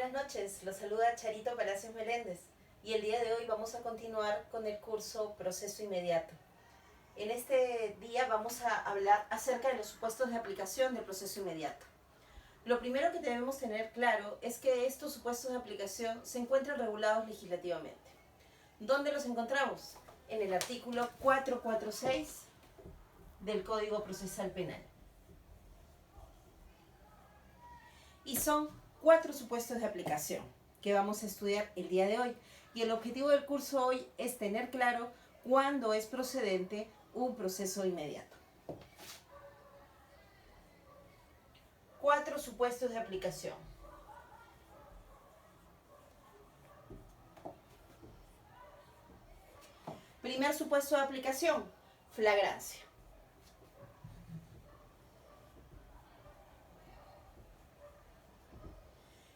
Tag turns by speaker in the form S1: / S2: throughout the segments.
S1: Buenas noches, los saluda Charito Palacios Meléndez y el día de hoy vamos a continuar con el curso Proceso Inmediato. En este día vamos a hablar acerca de los supuestos de aplicación del proceso inmediato. Lo primero que debemos tener claro es que estos supuestos de aplicación se encuentran regulados legislativamente. ¿Dónde los encontramos? En el artículo 446 del Código Procesal Penal. Y son 4 supuestos de aplicación que vamos a estudiar el día de hoy. Y el objetivo del curso hoy es tener claro cuándo es procedente un proceso inmediato. 4 supuestos de aplicación. Primer supuesto de aplicación, flagrancia.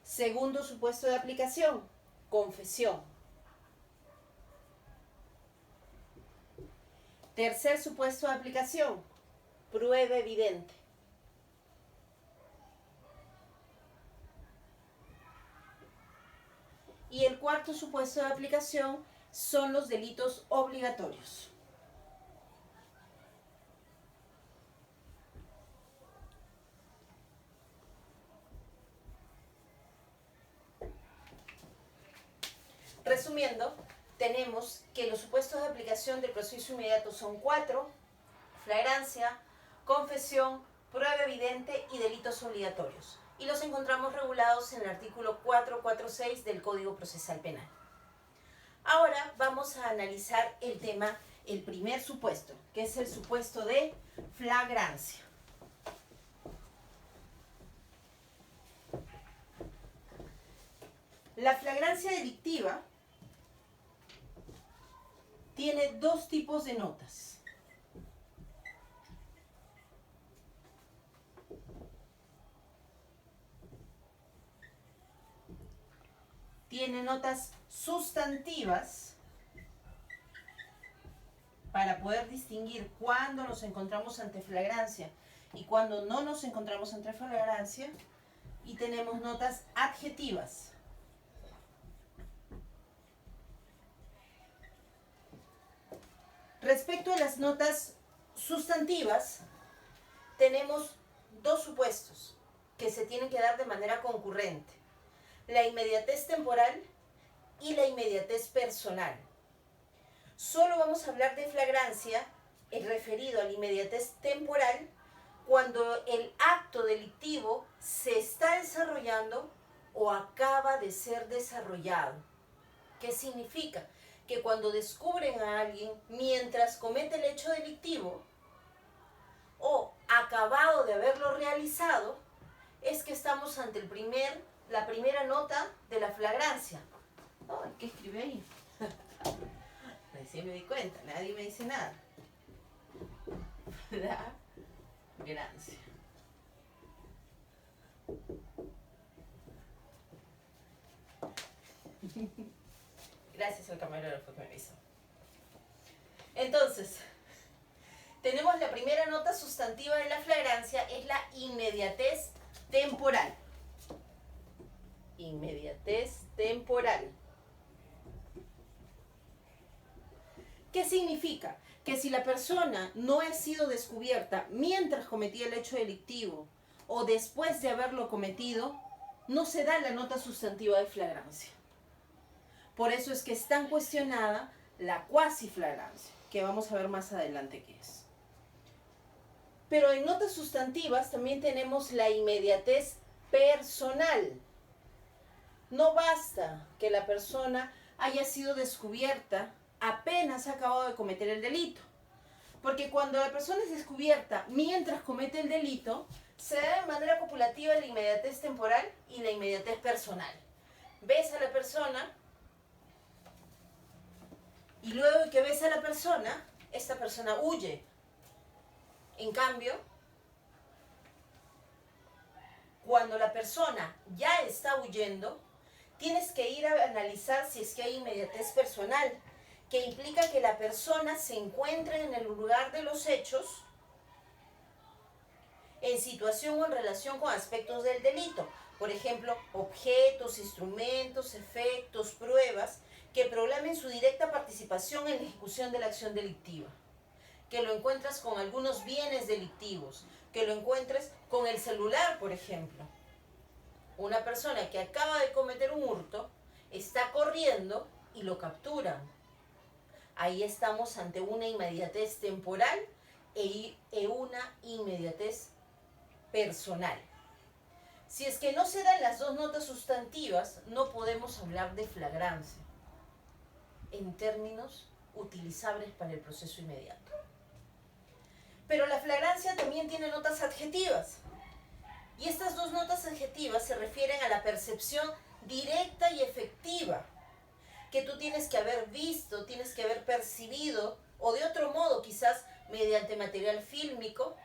S1: Segundo supuesto de aplicación, confesión. Tercer supuesto de aplicación, prueba evidente. Y el cuarto supuesto de aplicación son los delitos obligatorios. Resumiendo, tenemos que los supuestos de aplicación del proceso inmediato son 4: flagrancia, confesión, prueba evidente y delitos obligatorios. Y los encontramos regulados en el artículo 446 del Código Procesal Penal. Ahora vamos a analizar el tema, el primer supuesto, que es el supuesto de flagrancia. La flagrancia delictiva tiene 2 tipos de notas. Tiene notas sustantivas para poder distinguir cuándo nos encontramos ante flagrancia y cuándo no nos encontramos ante flagrancia. Y tenemos notas adjetivas. Respecto a las notas sustantivas, tenemos 2 supuestos que se tienen que dar de manera concurrente: la inmediatez temporal y la inmediatez personal. Solo vamos a hablar de flagrancia referido a la inmediatez temporal cuando el acto delictivo se está desarrollando o acaba de ser desarrollado. ¿Qué significa? Que cuando descubren a alguien mientras comete el hecho delictivo o acabado de haberlo realizado, es que estamos ante la primera nota de la flagrancia. Ay, ¿qué escribe ahí? Recién me di cuenta, nadie me dice nada. Flagrancia. Gracias al camarógrafo que me avisó. Entonces, tenemos la primera nota sustantiva de la flagrancia, es la inmediatez temporal. Inmediatez temporal. ¿Qué significa? Que si la persona no ha sido descubierta mientras cometía el hecho delictivo o después de haberlo cometido, no se da la nota sustantiva de flagrancia. Por eso es que es tan cuestionada la cuasiflagrancia, que vamos a ver más adelante qué es. Pero en notas sustantivas también tenemos la inmediatez personal. No basta que la persona haya sido descubierta apenas ha acabado de cometer el delito. Porque cuando la persona es descubierta mientras comete el delito, se da de manera copulativa la inmediatez temporal y la inmediatez personal. Ves a la persona y luego de que ves a la persona, esta persona huye. En cambio, cuando la persona ya está huyendo, tienes que ir a analizar si es que hay inmediatez personal, que implica que la persona se encuentre en el lugar de los hechos en situación o en relación con aspectos del delito. Por ejemplo, objetos, instrumentos, efectos, pruebas que programen su directa participación en la ejecución de la acción delictiva. Que lo encuentras con algunos bienes delictivos, que lo encuentres con el celular, por ejemplo. Una persona que acaba de cometer un hurto está corriendo y lo capturan. Ahí estamos ante una inmediatez temporal e una inmediatez personal. Si es que no se dan las dos notas sustantivas, no podemos hablar de flagrancia en términos utilizables para el proceso inmediato. Pero la flagrancia también tiene notas adjetivas. Y estas dos notas adjetivas se refieren a la percepción directa y efectiva que tú tienes que haber visto, tienes que haber percibido, o de otro modo, quizás mediante material fílmico,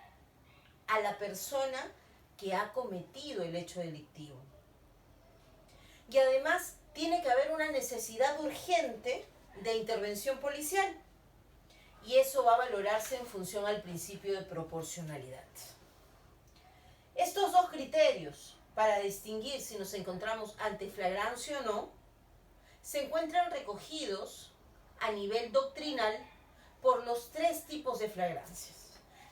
S1: a la persona que ha cometido el hecho delictivo. Y además tiene que haber una necesidad urgente de intervención policial. Y eso va a valorarse en función al principio de proporcionalidad. Estos dos criterios para distinguir si nos encontramos ante flagrancia o no, se encuentran recogidos a nivel doctrinal por los tres tipos de flagrancias,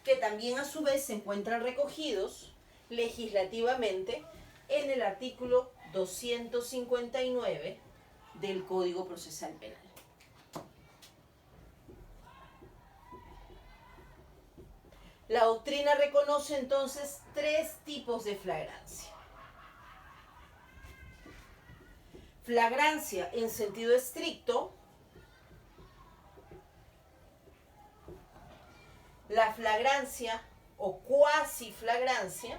S1: que también a su vez se encuentran recogidos legislativamente en el artículo 259 del Código Procesal Penal. La doctrina reconoce entonces tres tipos de flagrancia. Flagrancia en sentido estricto, la flagrancia o cuasi flagrancia,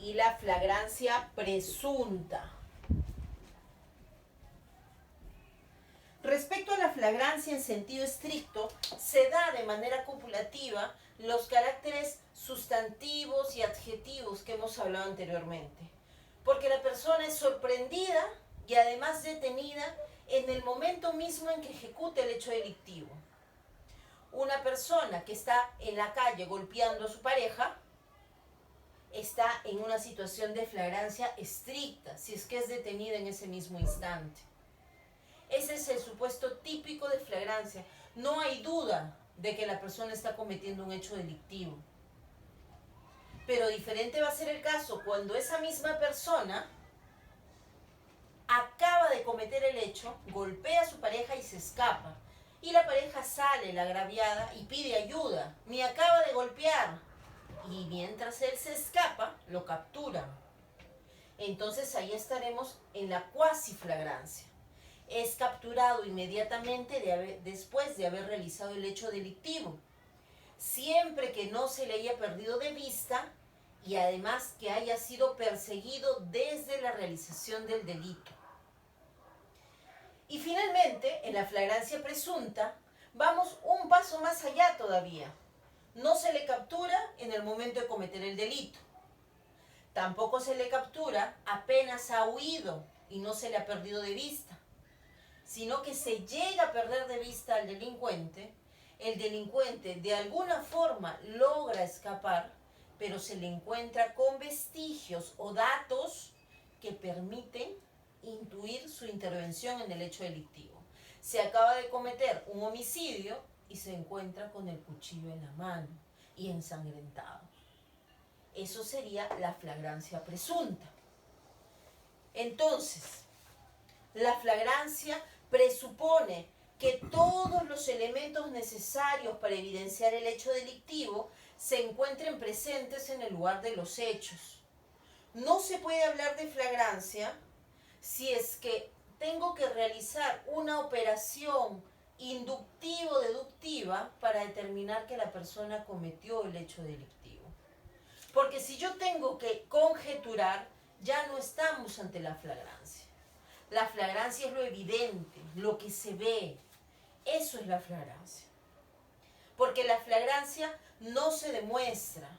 S1: y la flagrancia presunta. Respecto a la flagrancia en sentido estricto, se da de manera copulativa los caracteres sustantivos y adjetivos que hemos hablado anteriormente. Porque la persona es sorprendida y además detenida en el momento mismo en que ejecuta el hecho delictivo. Una persona que está en la calle golpeando a su pareja está en una situación de flagrancia estricta, si es que es detenida en ese mismo instante. Ese es el supuesto típico de flagrancia. No hay duda de que la persona está cometiendo un hecho delictivo. Pero diferente va a ser el caso cuando esa misma persona acaba de cometer el hecho, golpea a su pareja y se escapa. Y la pareja sale, la agraviada, y pide ayuda. Me acaba de golpear. Y mientras él se escapa, lo capturan. Entonces ahí estaremos en la cuasi flagrancia. Es capturado inmediatamente después de haber realizado el hecho delictivo, siempre que no se le haya perdido de vista y además que haya sido perseguido desde la realización del delito. Y finalmente, en la flagrancia presunta, vamos un paso más allá todavía. No se le captura en el momento de cometer el delito. Tampoco se le captura apenas ha huido y no se le ha perdido de vista, sino que se llega a perder de vista al delincuente, el delincuente de alguna forma logra escapar, pero se le encuentra con vestigios o datos que permiten intuir su intervención en el hecho delictivo. Se acaba de cometer un homicidio y se encuentra con el cuchillo en la mano y ensangrentado. Eso sería la flagrancia presunta. Entonces, la flagrancia presupone que todos los elementos necesarios para evidenciar el hecho delictivo se encuentren presentes en el lugar de los hechos. No se puede hablar de flagrancia si es que tengo que realizar una operación inductivo-deductiva para determinar que la persona cometió el hecho delictivo. Porque si yo tengo que conjeturar, ya no estamos ante la flagrancia. La flagrancia es lo evidente, lo que se ve. Eso es la flagrancia. Porque la flagrancia no se demuestra.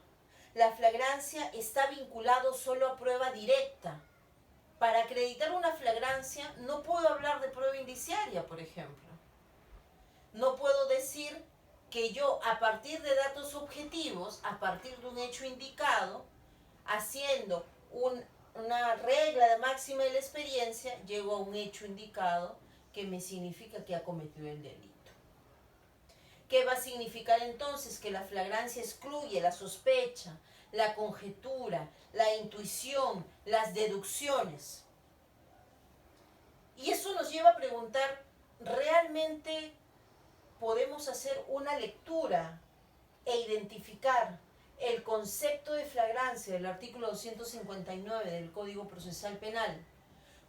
S1: La flagrancia está vinculado solo a prueba directa. Para acreditar una flagrancia no puedo hablar de prueba indiciaria, por ejemplo. No puedo decir que yo a partir de datos objetivos, a partir de un hecho indicado, haciendo una regla de máxima de la experiencia, llego a un hecho indicado que me significa que ha cometido el delito. ¿Qué va a significar entonces? Que la flagrancia excluye la sospecha, la conjetura, la intuición, las deducciones. Y eso nos lleva a preguntar, ¿realmente podemos hacer una lectura e identificar el concepto de flagrancia del artículo 259 del Código Procesal Penal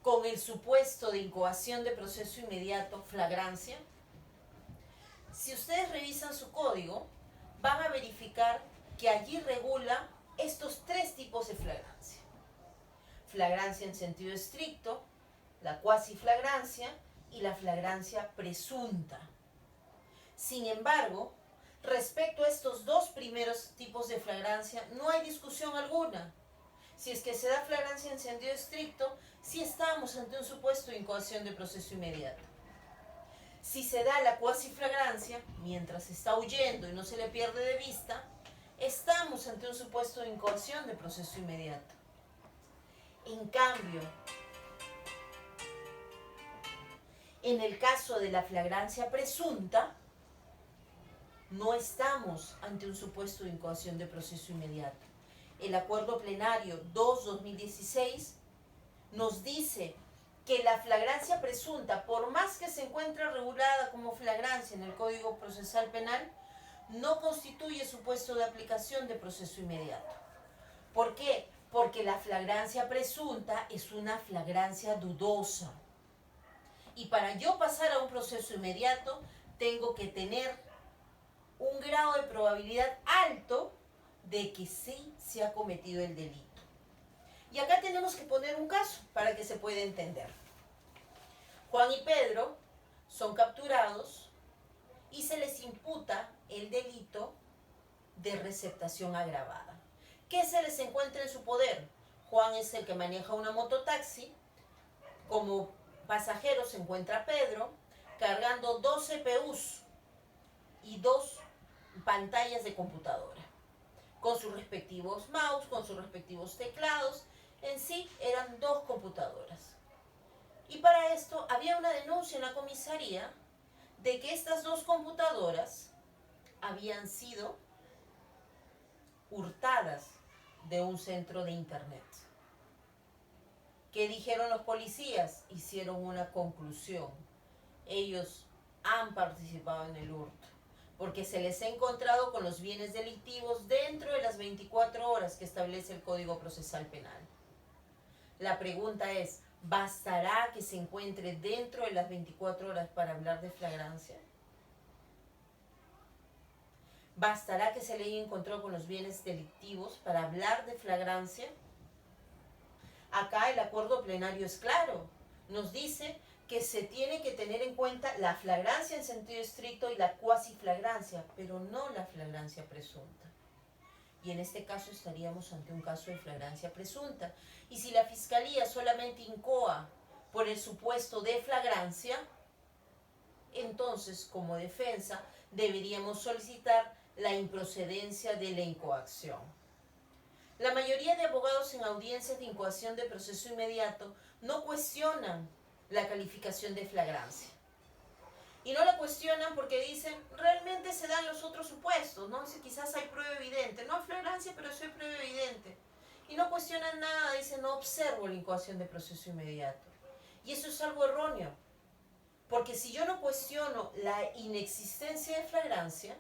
S1: con el supuesto de incoación de proceso inmediato, flagrancia? Si ustedes revisan su código, van a verificar que allí regula estos tres tipos de flagrancia. Flagrancia en sentido estricto, la cuasiflagrancia y la flagrancia presunta. Sin embargo, respecto a estos dos primeros tipos de flagrancia, no hay discusión alguna. Si es que se da flagrancia en sentido estricto, sí estamos ante un supuesto de incoación de proceso inmediato. Si se da la cuasiflagrancia, mientras está huyendo y no se le pierde de vista, estamos ante un supuesto de incoación de proceso inmediato. En cambio, en el caso de la flagrancia presunta, no estamos ante un supuesto de incoación de proceso inmediato. El acuerdo plenario 2/2016 nos dice que la flagrancia presunta, por más que se encuentre regulada como flagrancia en el Código Procesal Penal, no constituye supuesto de aplicación de proceso inmediato. ¿Por qué? Porque la flagrancia presunta es una flagrancia dudosa. Y para yo pasar a un proceso inmediato, tengo que tener un grado de probabilidad alto de que sí se ha cometido el delito. Y acá tenemos que poner un caso para que se pueda entender. Juan y Pedro son capturados y se les imputa el delito de receptación agravada. ¿Qué se les encuentra en su poder? Juan es el que maneja una mototaxi. Como pasajero se encuentra Pedro cargando 2 CPUs y 2 pantallas de computadora, con sus respectivos mouse, con sus respectivos teclados. En sí eran 2 computadoras. Y para esto había una denuncia en la comisaría de que estas 2 computadoras habían sido hurtadas de un centro de internet. ¿Qué dijeron los policías? Hicieron una conclusión. Ellos han participado en el hurto, porque se les ha encontrado con los bienes delictivos dentro de las 24 horas que establece el Código Procesal Penal. La pregunta es, ¿bastará que se encuentre dentro de las 24 horas para hablar de flagrancia? ¿Bastará que se le haya encontrado con los bienes delictivos para hablar de flagrancia? Acá el acuerdo plenario es claro. Nos dice que se tiene que tener en cuenta la flagrancia en sentido estricto y la cuasiflagrancia, pero no la flagrancia presunta. Y en este caso estaríamos ante un caso de flagrancia presunta. Y si la Fiscalía solamente incoa por el supuesto de flagrancia, entonces como defensa deberíamos solicitar la improcedencia de la incoacción. La mayoría de abogados en audiencias de incoación de proceso inmediato no cuestionan la calificación de flagrancia. Y no la cuestionan porque dicen, realmente se dan los otros supuestos, ¿no? Si quizás hay prueba evidente. No hay flagrancia, pero sí hay prueba evidente. Y no cuestionan nada, dicen, no observo la incoación de proceso inmediato. Y eso es algo erróneo. Porque si yo no cuestiono la inexistencia de flagrancia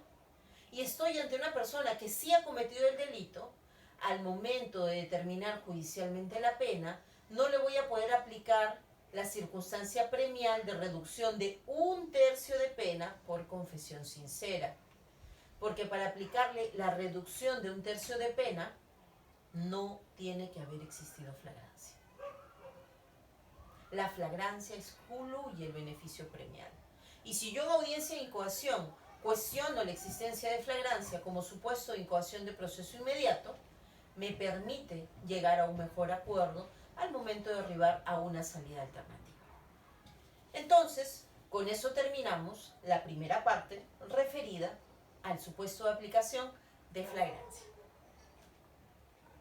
S1: y estoy ante una persona que sí ha cometido el delito, al momento de determinar judicialmente la pena, no le voy a poder aplicar la circunstancia premial de reducción de 1/3 de pena por confesión sincera. Porque para aplicarle la reducción de 1/3 de pena, no tiene que haber existido flagrancia. La flagrancia excluye el beneficio premial. Y si yo en audiencia de incoación cuestiono la existencia de flagrancia como supuesto de incoación de proceso inmediato, me permite llegar a un mejor acuerdo al momento de arribar a una salida alternativa. Entonces, con eso terminamos la primera parte referida al supuesto de aplicación de flagrancia.